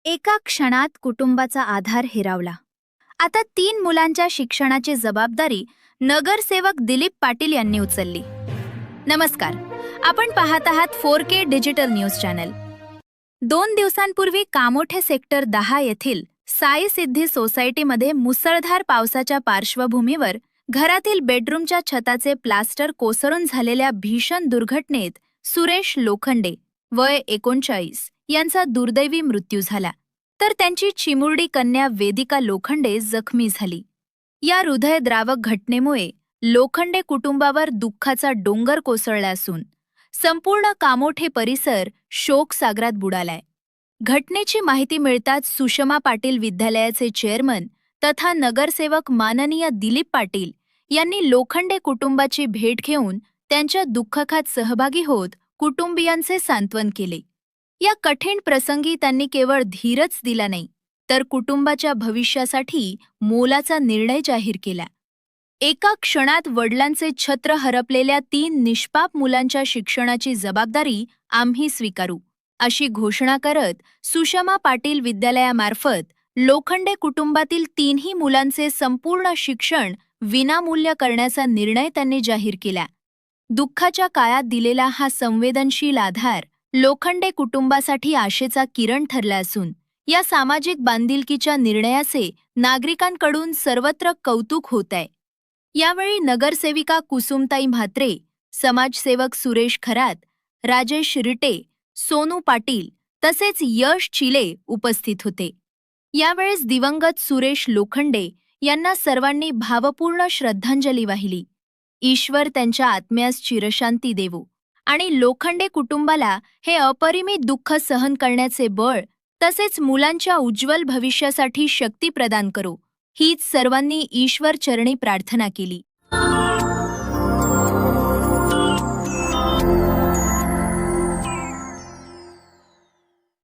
एका क्षणात कुटुंबाचा आधार हिरावला. आता 3 मुलांच्या शिक्षणाची जबाबदारी नगरसेवक दिलीप पाटील यांनी उचलली. नमस्कार, आपण पाहत आहात 4K डिजिटल न्यूज चॅनल. 2 दिवसांपूर्वी कामोठे सेक्टर 10 येथील साई सिद्धी सोसायटीमध्ये मुसळधार पावसाच्या पार्श्वभूमीवर घरातील बेडरूमच्या छताचे प्लास्टर कोसळून झालेल्या भीषण दुर्घटनेत सुरेश लोखंडे वय 39 यांचा दुर्दैवी मृत्यू झाला, तर त्यांची चिमुरडी कन्या वेदिका लोखंडे जखमी झाली. या हृदयद्रावक घटनेमुळे लोखंडे कुटुंबावर दुःखाचा डोंगर कोसळला असून संपूर्ण कामोठे परिसर शोकसागरात बुडालाय. घटनेची माहिती मिळताच सुषमा पाटील विद्यालयाचे चेअरमन तथा नगरसेवक माननीय दिलीप पाटील यांनी लोखंडे कुटुंबाची भेट घेऊन त्यांच्या दुःखात सहभागी होत कुटुंबियांचे सांत्वन केले. या कठीण प्रसंगी त्यांनी केवळ धीरच दिला नाही, तर कुटुंबाच्या भविष्यासाठी मोलाचा निर्णय जाहीर केला. एका क्षणात वडिलांचे छत्र हरपलेल्या 3 निष्पाप मुलांच्या शिक्षणाची जबाबदारी आम्ही स्वीकारू, अशी घोषणा करत सुषमा पाटील विद्यालयामार्फत लोखंडे कुटुंबातील 3ही मुलांचे संपूर्ण शिक्षण विनामूल्य करण्याचा निर्णय त्यांनी जाहीर केला. दुःखाच्या काळात दिलेला हा संवेदनशील आधार लोखंडे कुटुंबासाठी आशेचा किरण ठरला असून या सामाजिक बांधिलकीच्या निर्णयाचे नागरिकांकडून सर्वत्र कौतुक होत आहे. यावेळी नगरसेविका कुसुमताई म्हात्रे, समाजसेवक सुरेश खरात, राजेश रिटे, सोनू पाटील तसेच यश चिले उपस्थित होते. यावेळेस दिवंगत सुरेश लोखंडे यांना सर्वांनी भावपूर्ण श्रद्धांजली वाहिली. ईश्वर त्यांच्या आत्म्यास चिरशांती देवो आणि लोखंडे कुटुंबाला हे अपरिमित दुःख सहन करण्याचे बळ तसेच मुलांच्या उज्ज्वल भविष्यासाठी शक्ती प्रदान करो, हीच सर्वांनी ईश्वर चरणी प्रार्थना केली.